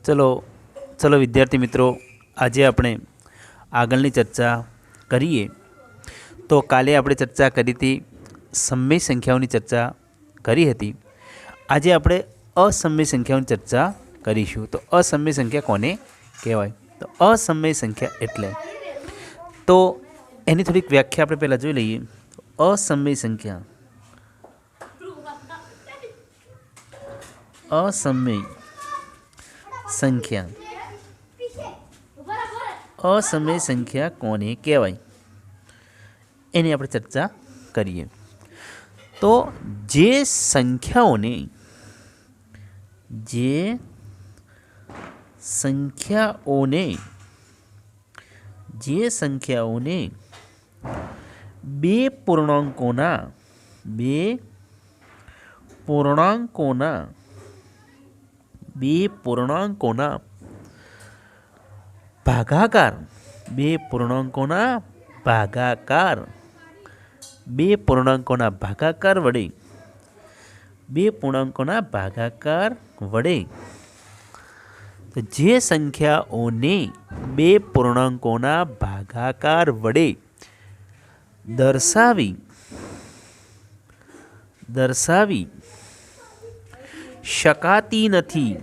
ચલો ચલો વિદ્યાર્થી મિત્રો, આજે આપણે આગળની ચર્ચા કરીએ. તો કાલે આપણે ચર્ચા કરી હતી, સમય સંખ્યાઓની ચર્ચા કરી હતી. આજે આપણે અસમય સંખ્યાઓની ચર્ચા કરીશું. તો અસમય સંખ્યા કોને કહેવાય? તો અસમય સંખ્યા એટલે, તો એની થોડીક વ્યાખ્યા આપણે પહેલાં જોઈ લઈએ. અસમય સંખ્યા, અસમય સંખ્યા, અસમય સંખ્યા કોને કહેવાય એની આપણે ચર્ચા કરીએ. તો જે સંખ્યાઓને બે પૂર્ણાંકોના ભાગાકાર વડે તો જે સંખ્યાઓને બે પૂર્ણાંકોના ભાગાકાર વડે દર્શાવી શકાતી નથી,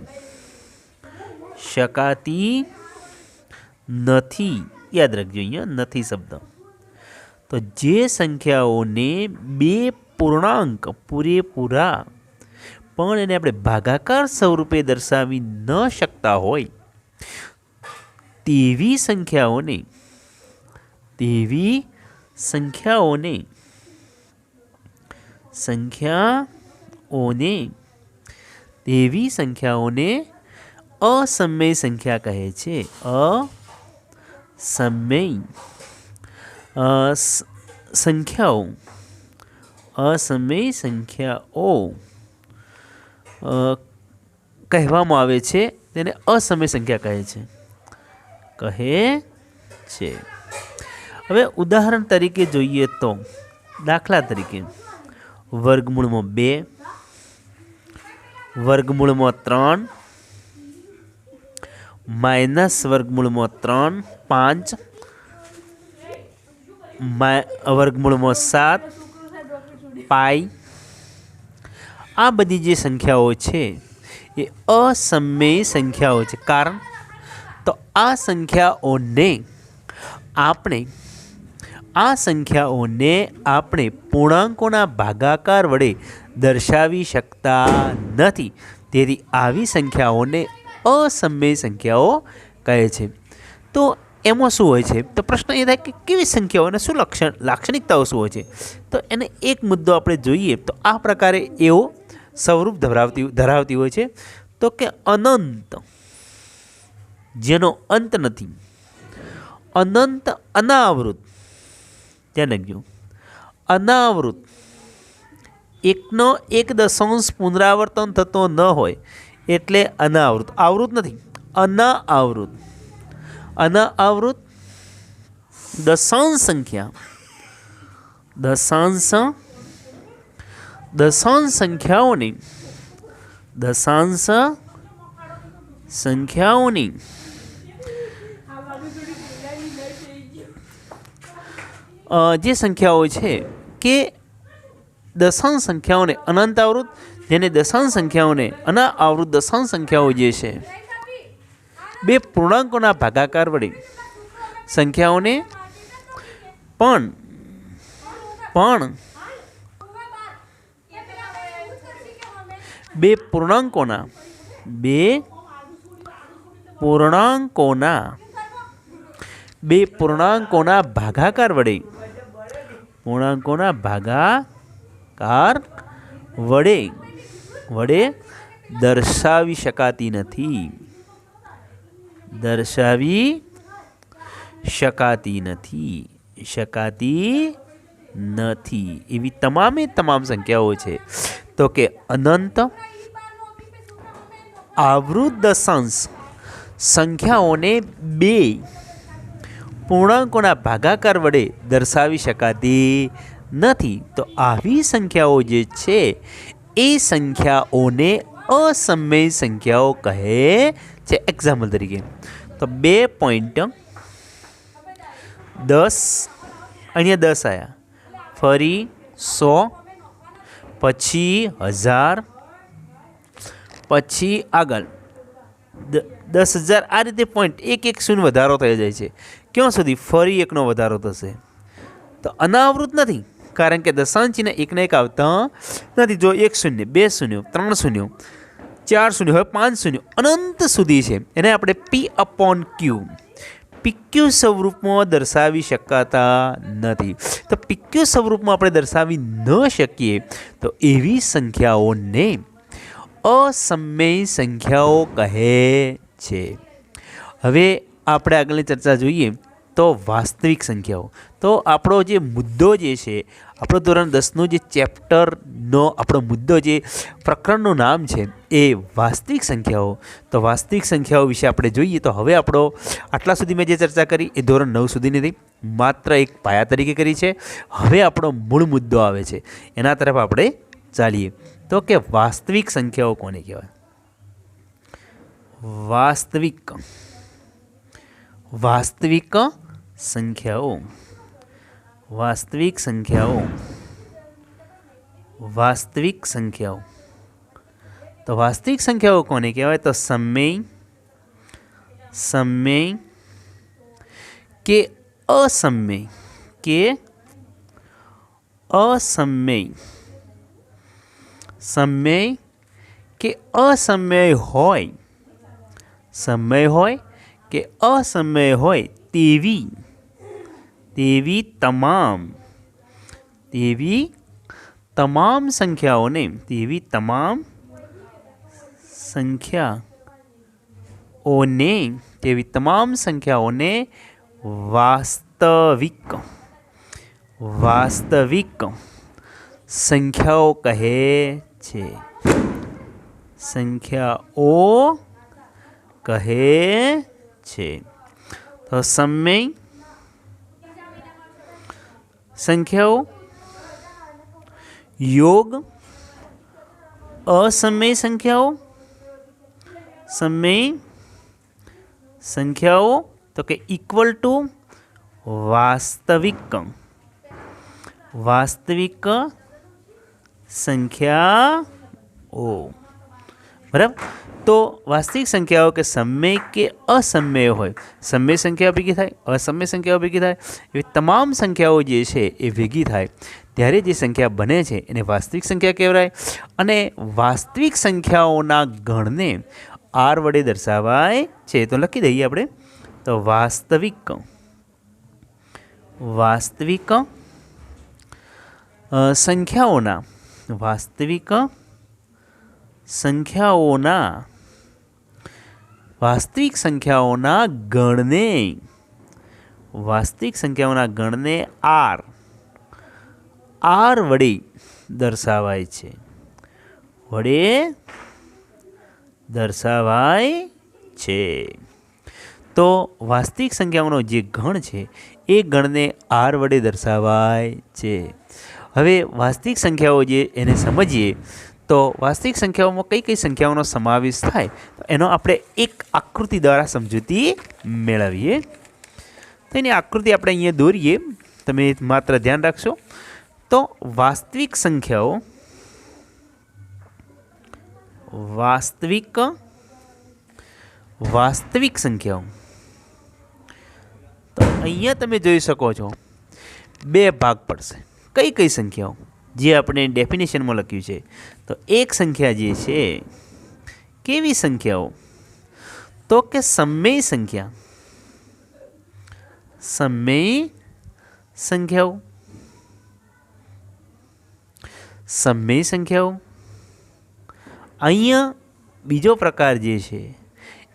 યાદ રાખજો અહીંયા નથી શબ્દ. તો જે સંખ્યાઓને બે પૂર્ણાંક પૂરેપૂરા પણ એને આપણે ભાગાકાર સ્વરૂપે દર્શાવી ન શકતા હોય તેવી સંખ્યાઓને અસમય સંખ્યા કહે છે. અસમય સંખ્યાઓ કહેવામાં આવે છે, તેને અસમય સંખ્યા કહે છે. હવે ઉદાહરણ તરીકે જોઈએ તો, દાખલા તરીકે વર્ગમૂળમાં 2, વર્ગમૂળમાં 3, માઇનસ વર્ગમૂળમાં 3, 5, વર્ગમૂળમાં 7, પાઈ. આ બધી જે સંખ્યાઓ છે એ અસમય સંખ્યાઓ છે. કારણ તો આ સંખ્યાઓને આપણે પૂર્ણાંકોના ભાગાકાર વડે દર્શાવી શકતા નથી. તેથી આવી સંખ્યાઓને અસમય સંખ્યાઓ કહે છે. તો એમાં શું હોય છે? તો પ્રશ્ન એ થાય કે કેવી સંખ્યાઓ અને શું લાક્ષણિકતાઓ શું હોય છે? તો એને એક મુદ્દો આપણે જોઈએ તો આ પ્રકારે એવો સ્વરૂપ ધરાવતી હોય છે. તો કે અનંત, જેનો અંત નથી, અનંત અનાવૃત, ધ્યાન રાખજો, અનાવૃત, એકનો એક દશાંશ પુનરાવર્તન થતો ન હોય એટલે અનાવૃત. આવૃત નથી, અનાવૃત. દશાંશ સંખ્યાઓની જે સંખ્યાઓ છે કે દશાંશ સંખ્યાઓને અનંત આવૃત, જેને દશાંશ સંખ્યાઓને અનાવૃત દશાંશ સંખ્યાઓ જે છે બે પૂર્ણાંકોના ભાગાકાર વડે સંખ્યાઓને પણ બે પૂર્ણાંકોના ભાગાકાર વડે દર્શાવી શકાતી નથી. એવી તમામ સંખ્યાઓ છે. તો કે અનંત આવૃત દશાંશ સંખ્યાઓને બે પૂર્ણાંકોના ભાગાકાર વડે દર્શાવી શકાતી નથી. તો આવી સંખ્યાઓ જે છે એ સંખ્યાઓને असमय संख्याओं कहे छे। एक्जाम्पल तरीके तो 2.10 अहींया 10 आया, फरी 100, पछी 1000, पछी आगळ 10,000। आ रीते पॉइंट एक एक शून्य वधारो थई जाय छे। क्यां सुधी? फरी एकनो वधारो थशे। तो अनावृत नहीं, कारण के दशांश चिन्ह एक ने एक आवता नहीं। जो 1 शून्य, 2 शून्य, 3 शून्य, 4 शून्य हो, 5 शून्य अनंत सुधी है। एने आपणे P/Q PQ स्वरूप में दर्शावी शकाता नहीं। तो PQ स्वरूप में आपणे दर्शावी न शकीए तो एवी संख्याओं ने असमय संख्याओं कहे छे। हवे आपणे आगळनी चर्चा जोईए तो वास्तविक संख्याओं। तो आपणो जे मुद्दो जे छे, આપણો ધોરણ 10નું જે ચેપ્ટરનો આપણો મુદ્દો જે પ્રકરણનું નામ છે એ વાસ્તવિક સંખ્યાઓ। તો વાસ્તવિક સંખ્યાઓ વિશે આપણે જોઈએ તો હવે આપણો આટલા સુધી મેં જે ચર્ચા કરી એ ધોરણ 9 સુધીની હતી, માત્ર એક પાયા તરીકે કરી છે। હવે આપણો મૂળ મુદ્દો આવે છે, એના તરફ આપણે ચાલીએ। તો કે વાસ્તવિક સંખ્યાઓ કોને કહેવાય? વાસ્તવિક સંખ્યાઓ, वास्तविक संख्याओं, वास्तविक संख्याओं। तो वास्तविक संख्याओं कोने कहेवाय? तो समय के असमय समय के असमय होय, समय होय के असमय होय तेवी तमाम संख्याओं ने वास्तविक संख्याओं कहे छे। संख्याओं कहे छे। तो समय संख्याओं योग असमय संख्याओं, समय संख्याओं तो के इक्वल टू वास्तविक संख्याओं। बराबर। तो वास्तविक संख्याओं के समय के असमय होय, समय संख्या भेगी थाय, असमय संख्या भेगी थाय, ए तमाम संख्याओं जे छे ए भेगी थाय त्यारे जे संख्या बने छे एने वास्तविक संख्या कहेवाय। अने वास्तविक संख्याओना गणने आर वडे दर्शावाय छे। तो लखी दઈએ આપણે। तो वास्तविक संख्याओना वास्तविक संख्याओना गणने आर वडे दर्शावाय छे। तो वास्तविक संख्याओं जे गण है ए गण ने आर वडे दर्शावाय छे। हवे वास्तविक संख्याओं जे एने समझीए तो वास्तविक संख्याओं में कई कई संख्याओं समावेश थाय तो एनो आपणे एक आकृति द्वारा समजूती मेळवीए। तो एनी आकृति आपणे अहींया दोरीए, तमे मात्र ध्यान राखशो। तो वास्तविक संख्याओं तो अहींया तमे जोई शको छो बे भाग पड़शे। कई कई संख्याओं जे आपणे डेफिनेशन में लख्युं छे। तो एक संख्या जे छे केवी संख्याओं? तो के समय संख्याओं। अहींया बीजो प्रकार जे छे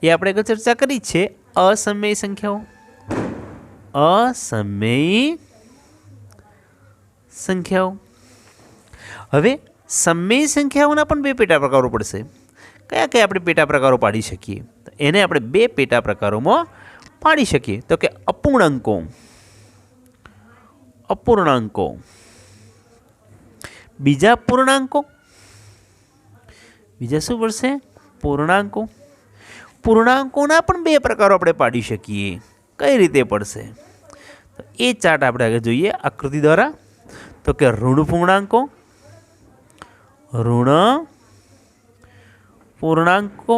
ए आपणे આગળ चर्चा करी छे असमय संख्याओं। हवे समय संख्याओना पण बे पेटा प्रकारो पड़शे। कया कया आपणे पेटा प्रकारो पाड़ी शकीए? तो एने आपणे बे पेटा प्रकारोमां पाड़ी शकीए। तो के अपूर्णांको, बीजा पूर्णांको, બીજા શું પડશે? પૂર્ણાંકો. પૂર્ણાંકોના પણ બે પ્રકારો આપણે પાડી શકીએ. કઈ રીતે પડશે? તો એ ચાર્ટ આપણે આગળ જોઈએ આકૃતિ દ્વારા. તો કે ઋણ પૂર્ણાંકો, ઋણ પૂર્ણાંકો,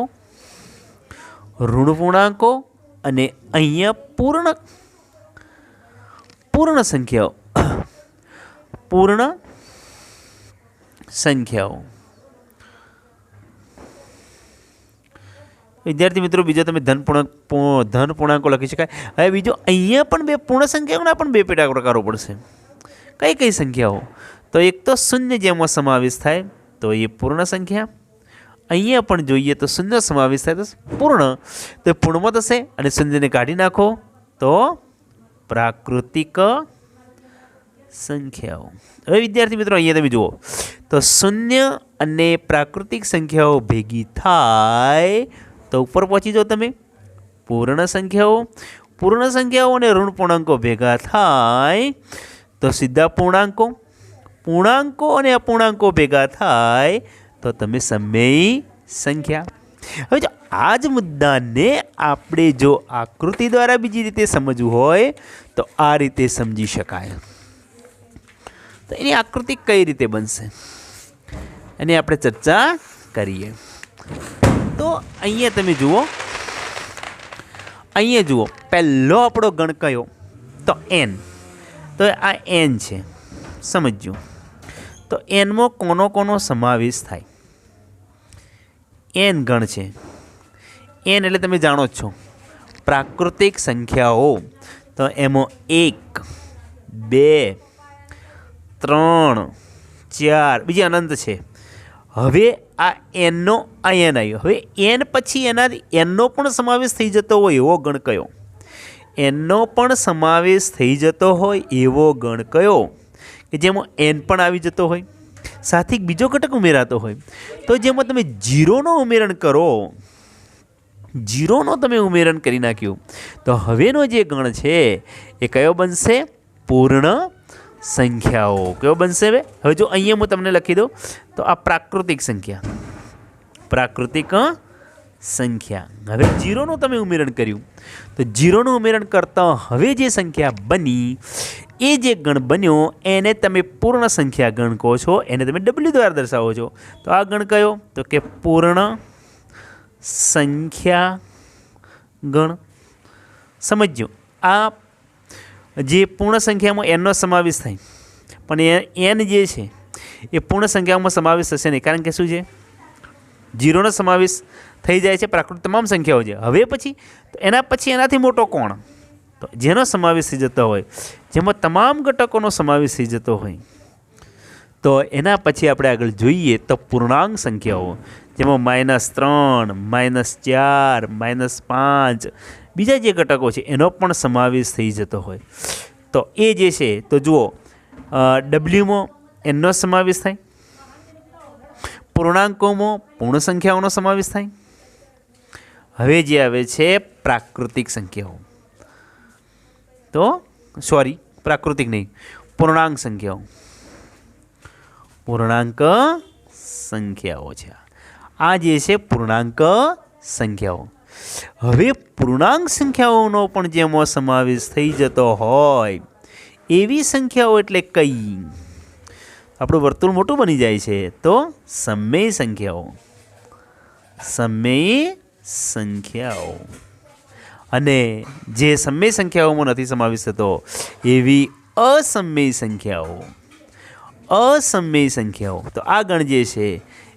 ઋણ પૂર્ણાંકો અને અહીંયા પૂર્ણ સંખ્યાઓ, પૂર્ણ સંખ્યાઓ. વિદ્યાર્થી મિત્રો, બીજો તમે ધન પૂર્ણાંકો લખી શકાય. હવે બીજો અહીંયા પણ બે પૂર્ણ સંખ્યાઓના પણ બે પેટા પ્રકારો પડશે. કઈ કઈ સંખ્યાઓ? તો એક તો શૂન્ય જેમાં સમાવેશ થાય તો એ પૂર્ણ સંખ્યા. અહીંયા પણ જોઈએ તો શૂન્ય સમાવેશ થાય તો પૂર્ણ, તો એ પૂર્ણમાં થશે અને શૂન્યને કાઢી નાખો તો પ્રાકૃતિક સંખ્યાઓ. હવે વિદ્યાર્થી મિત્રો, અહીંયા તમે જુઓ તો શૂન્ય અને પ્રાકૃતિક સંખ્યાઓ ભેગી થાય તો ઉપર પહોંચી જાઓ તમે પૂર્ણ સંખ્યાઓ. પૂર્ણ સંખ્યાઓ અને ઋણ પૂર્ણાંકો ભેગા થાય તો સીધા પૂર્ણાંકો. પૂર્ણાંકો અને અપૂર્ણાંકો ભેગા થાય તો તમે સમય સંખ્યા. હવે જો આ જ મુદ્દાને આપણે જો આકૃતિ દ્વારા બીજી રીતે સમજવું હોય તો આ રીતે સમજી શકાય. તો એની આકૃતિ કઈ રીતે બનશે એની આપણે ચર્ચા કરીએ. તો અહીંયા તમે જુઓ, અહીંયા જુઓ પહેલો આપણો ગણ કયો? તો એન. તો આ એન છે, સમજજો. તો એનમાં કોનો કોનો સમાવેશ થાય? એન ગણ છે. એન એટલે તમે જાણો જ છો પ્રાકૃતિક સંખ્યાઓ. તો એમાં 1, 2, 3, 4 બીજી અનંત છે. હવે આ એનનો આ એન આવ્યો. હવે એન પછી એનનો પણ સમાવેશ થઈ જતો હોય એવો ગણ કયો? એનનો પણ સમાવેશ થઈ જતો હોય એવો ગણ કયો કે જેમાં એન પણ આવી જતો હોય, સાથે બીજો ઘટક ઉમેરાતો હોય? તો જેમાં તમે જીરોનો ઉમેરણ કરો, જીરોનો તમે ઉમેરણ કરી નાખ્યું તો હવેનો જે ગણ છે એ કયો બનશે? પૂર્ણ સંખ્યાઓ. કયો બનશે? હવે જો અહીંયા હું તમને લખી દઉં તો આ પ્રાકૃતિક સંખ્યા, પ્રાકૃતિક સંખ્યા. હવે જીરોનું તમે ઉમેરણ કર્યું તો જીરોનું ઉમેરણ કરતા હવે જે સંખ્યા બની એ જે ગણ બન્યો એને તમે પૂર્ણ સંખ્યા ગણ કહો છો. એને તમે ડબલ્યુ દ્વારા દર્શાવો છો. તો આ ગણ કયો? તો કે પૂર્ણ સંખ્યા ગણ. સમજજો, આ જે પૂર્ણ સંખ્યામાં એનનો સમાવેશ થાય પણ એન જે છે એ પૂર્ણ સંખ્યામાં સમાવેશ થશે નહીં, કારણ કે શું છે? જીરોનો સમાવેશ થઈ જાય છે પ્રાકૃતિક તમામ સંખ્યાઓ છે. હવે પછી તો એના પછી એનાથી મોટો કોણ? તો જેનો સમાવેશ થઈ જતો હોય, જેમાં તમામ ઘટકોનો સમાવેશ થઈ જતો હોય, તો એના પછી આપણે આગળ જોઈએ તો પૂર્ણાંક સંખ્યાઓ, જેમાં -3, -4, -5 બીજા જે ઘટકો છે એનો પણ સમાવેશ થઈ જતો હોય. તો એ જે છે તો જુઓ ડબલ્યુમાં એનનો સમાવેશ થાય, પૂર્ણાંકોમાં પૂર્ણ સંખ્યાઓનો સમાવેશ થાય. હવે જે આવે છે પ્રાકૃતિક સંખ્યાઓ, તો સોરી પ્રાકૃતિક નહીં, પૂર્ણાંક સંખ્યાઓ, પૂર્ણાંક સંખ્યાઓ છે. આ જે છે પૂર્ણાંક સંખ્યાઓ. હવે પૂર્ણાંક સંખ્યાઓનો પણ જેમાં સમાવેશ થઈ જતો હોય એવી સંખ્યાઓ એટલે કઈ? આપણું વર્તુળ મોટું બની જાય છે તો સમય સંખ્યાઓ, સમય સંખ્યાઓ. અને જે સમય સંખ્યાઓમાં નથી સમાવેશ થતો એવી અસમય સંખ્યાઓ, અસમય સંખ્યાઓ. તો આ ગણ જે છે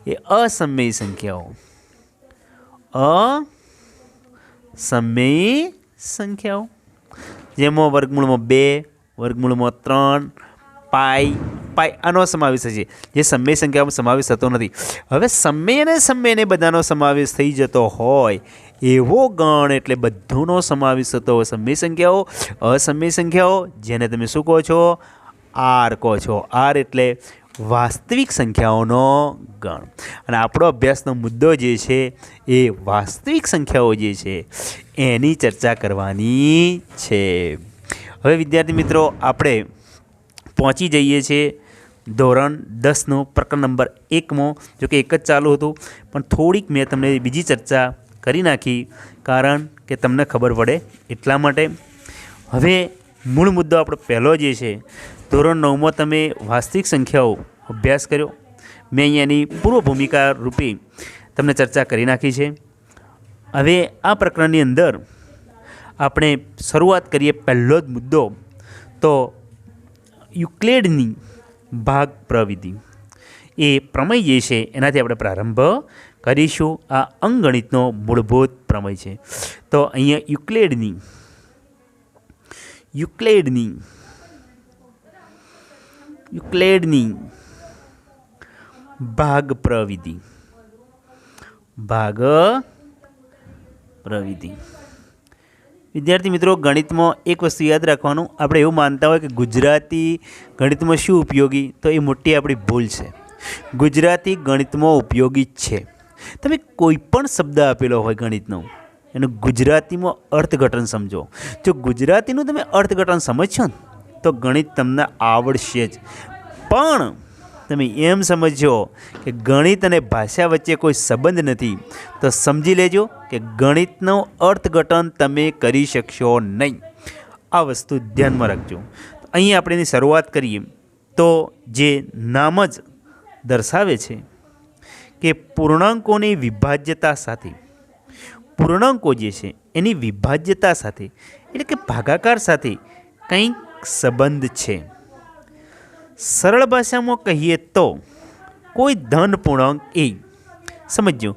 એ અસમય સંખ્યાઓ, અસમય સંખ્યાઓ, જેમાં વર્ગમૂળમાં 2, વર્ગમૂળમાં 3, પાઈ આનો સમાવેશ છે, જે સમય સંખ્યામાં સમાવેશ થતો નથી. હવે સમય અને સમયને બધાનો સમાવેશ થઈ જતો હોય એવો ગણ એટલે બધોનો સમાવેશ થતો હોય સમય સંખ્યાઓ, અસમય સંખ્યાઓ, જેને તમે શું કહો છો? આર કહો છો. આર એટલે વાસ્તવિક સંખ્યાઓનો ગણ. અને આપણો અભ્યાસનો મુદ્દો જે છે એ વાસ્તવિક સંખ્યાઓ જે છે એની ચર્ચા કરવાની છે. હવે વિદ્યાર્થી મિત્રો આપણે પહોંચી જઈએ છીએ ધોરણ 10નો પ્રકરણ નંબર 1માં, જો કે એક જ ચાલુ હતું, પણ થોડીક મેં તમને બીજી ચર્ચા કરી નાખી, કારણ કે તમને ખબર પડે એટલા માટે. હવે મૂળ મુદ્દો આપણો પહેલો જે છે, ધોરણ 9માં તમે વાસ્તવિક સંખ્યાઓ અભ્યાસ કર્યો. મેં અહીંયાની પૂર્વ ભૂમિકા રૂપે તમને ચર્ચા કરી નાખી છે. હવે આ પ્રકરણની અંદર આપણે શરૂઆત કરીએ. પહેલો જ મુદ્દો તો યુક્લિડની ભાગ પ્રવિધિ, એ પ્રમેય જે છે એનાથી આપણે પ્રારંભ કરીશું. આ અંકગણિતનો મૂળભૂત પ્રમેય છે. તો અહીંયા યુક્લિડની ભાગ પ્રવિધિ. વિદ્યાર્થી મિત્રો, ગણિતમાં એક વસ્તુ યાદ રાખવાનું, આપણે એવું માનતા હોય કે ગુજરાતી ગણિતમાં શું ઉપયોગી, તો એ મોટી આપણી ભૂલ છે. ગુજરાતી ગણિતમાં ઉપયોગી જ છે. તમે કોઈ પણ શબ્દ આપેલો હોય ગણિતનો, એનું ગુજરાતીમાં અર્થઘટન સમજો. જો ગુજરાતીનું તમે અર્થઘટન સમજશો ને તો ગણિત તમને આવડશે જ. પણ તમે એમ સમજો કે ગણિત અને ભાષા વચ્ચે કોઈ સંબંધ નથી, તો સમજી લેજો કે ગણિતનું અર્થઘટન તમે કરી શકશો નહીં. આ વસ્તુ ધ્યાનમાં રાખજો. અહીં આપણે એની શરૂઆત કરીએ તો જે નામ જ દર્શાવે છે કે પૂર્ણાંકોની વિભાજ્યતા સાથે, પૂર્ણાંકો જે છે એની વિભાજ્યતા સાથે એટલે કે ભાગાકાર સાથે કંઈક સંબંધ છે. સરળ ભાષામાં કહીએ તો કોઈ ધન પૂર્ણાંક એ, સમજો,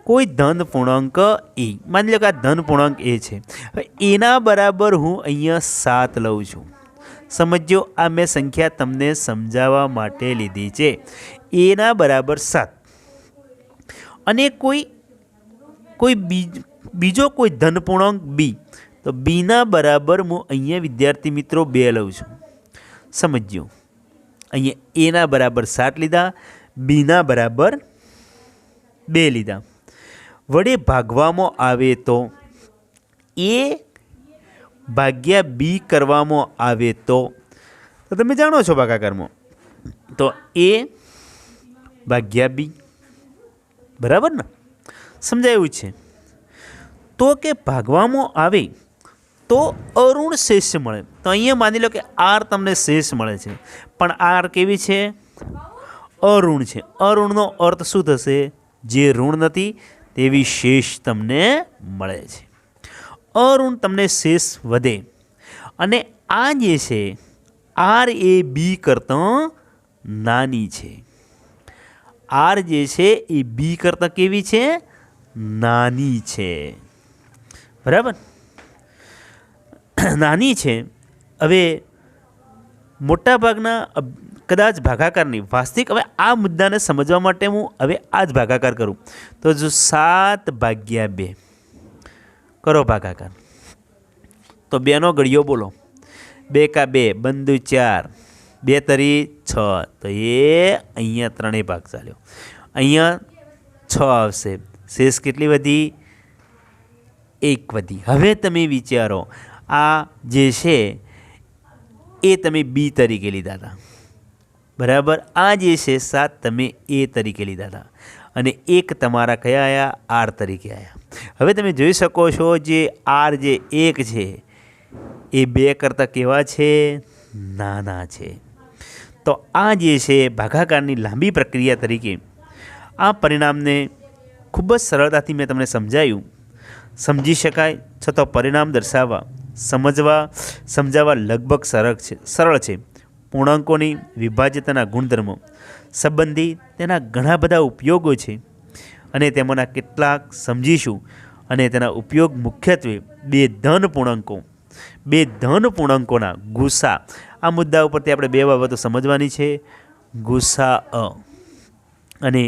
કોઈ ધન પૂર્ણાંક એ, માની લો કે આ ધન પૂર્ણાંક એ છે. હવે એના બરાબર હું અહીંયા 7 લઉં છું. સમજો, આ મેં સંખ્યા તમને સમજાવવા માટે લીધી છે. એના બરાબર 7. અને કોઈ બીજો કોઈ ધન પૂર્ણાંક બી, તો બીના બરાબર હું અહીંયા વિદ્યાર્થી મિત્રો 2 લઉં છું. સમજો, અહીંયા એના બરાબર 7 લીધા, બીના બરાબર 2 લીધા. વડે ભાગવામાં આવે તો એ ભાગ્યા બી કરવામાં આવે તો તમે જાણો છો ભાગાકારમાં, તો એ ભાગ્યા બી, બરાબર ને? સમજાયું છે. તો કે ભાગવામાં આવે તો અરુણ શેષ મળે. તો અહીંયા માની લો કે આર તમને શેષ મળે છે, પણ આર કેવી છે? અરુણ છે. અરુણનો અર્થ શું થશે? જે ઋણ નથી તેવી શેષ તમને મળે છે. અરુણ તમને શેષ વધે. અને આ જે છે આર એ બી કરતાં નાની છે. આર જે છે એ બી કરતાં કેવી છે? નાની છે. બરાબર, નાની છે. હવે મોટાભાગના કદાચ ભાગાકારની વાસ્તવિક, હવે આ મુદ્દાને સમજવા માટે હું હવે આ જ ભાગાકાર કરું તો જો 7/2 કરો ભાગાકાર, તો 2નો ઘડિયો બોલો. 2 કા 2 બંદુ 4, 2 તરી 6, તો એ અહીંયા 3 ભાગ ચાલ્યો. અહીંયા 6 આવશે. શેષ કેટલી વધી? 1 વધી. હવે તમે વિચારો, આ જે છે એ તમે બી તરીકે લીધા હતા, બરાબર? આ જે છે 7 તમે એ તરીકે લીધા હતા, અને 1 તમારા કયા આવ્યા? આર તરીકે આવ્યા. હવે તમે જોઈ શકો છો જે આર જે 1 છે એ 2 કરતાં કેવા છે? નાના છે. તો આ જે છે ભાગાકારની લાંબી પ્રક્રિયા તરીકે આ પરિણામને ખૂબ જ સરળતાથી મેં તમને સમજાયું. સમજી શકાય છતાં પરિણામ દર્શાવવા, સમજાવવા લગભગ સરળ છે. પૂર્ણાંકોની વિભાજ્યતાના ગુણધર્મો સંબંધી તેના ઘણા બધા ઉપયોગો છે, અને તેમાંના કેટલાક સમજીશું. અને તેના ઉપયોગ મુખ્યત્વે બે ધન પૂર્ણાંકોના ગુસા, આ મુદ્દા ઉપરથી આપણે 2 બાબતો સમજવાની છે. ગુસા અને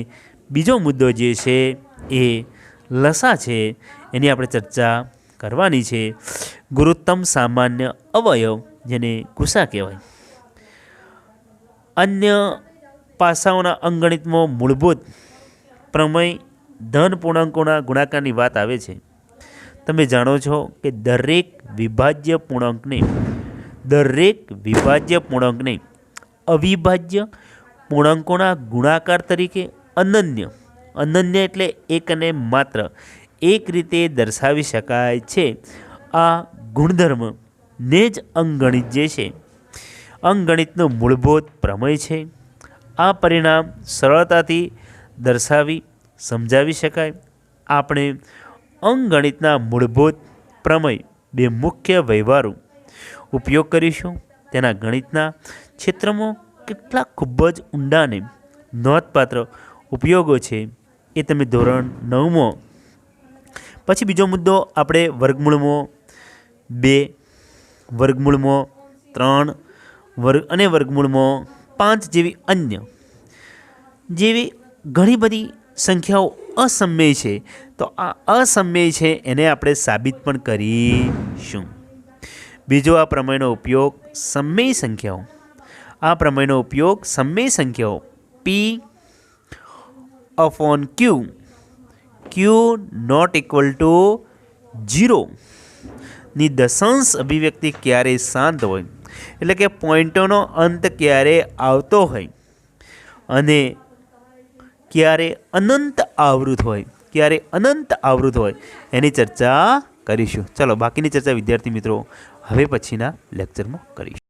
બીજો મુદ્દો જે છે એ લસા છે, એની આપણે ચર્ચા કરવાની છે. ગુરુત્તમ સામાન્ય અવયવ, જેને ગુસા કહેવાય. અન્ય પાસાઓના અંકગણિતમાં મૂળભૂત પ્રમેય ધન પૂર્ણાંકોના ગુણાકારની વાત આવે છે. તમે જાણો છો કે દરેક વિભાજ્ય પૂર્ણાંકને અવિભાજ્ય પૂર્ણાંકોના ગુણાકાર તરીકે અનન્ય, અનન્ય એટલે એક અને માત્ર એક રીતે દર્શાવી શકાય છે. આ ગુણધર્મ ને જ અંકગણિત જે છે અંકગણિતનો મૂળભૂત પ્રમેય છે. આ પરિણામ સરળતાથી દર્શાવી સમજાવી શકાય. આપણે અંકગણિતના મૂળભૂત પ્રમેય બે મુખ્ય વ્યવહારો ઉપયોગ કરીશું. તેના ગણિતના ક્ષેત્રમાં કેટલાક ખૂબ જ ઊંડા અને નોંધપાત્ર ઉપયોગો છે એ તમે ધોરણ 9માં. પછી બીજો મુદ્દો આપણે વર્ગમૂળમાં 2, વર્ગમૂળમાં 3 અને વર્ગમૂળમાં 5 જેવી અન્ય જેવી ઘણી બધી સંખ્યાઓ અસમય છે. તો આ અસમય છે એને આપણે સાબિત પણ કરીશું. બીજો આ પ્રમેયનો ઉપયોગ સમય સંખ્યાઓ, આ પ્રમેયનો ઉપયોગ સમય સંખ્યાઓ P/Q, Q not equal to 0 ની દશાંશ અભિવ્યક્તિ ક્યારે શાંત હોય, એટલે કે પોઈન્ટોનો અંત ક્યારે આવતો હોય અને ક્યારે અનંત આવૃત હોય, ક્યારે અનંત આવૃત હોય એની ચર્ચા કરીશું. ચલો બાકીની ચર્ચા વિદ્યાર્થી મિત્રો હવે પછીના લેક્ચરમાં કરીશું.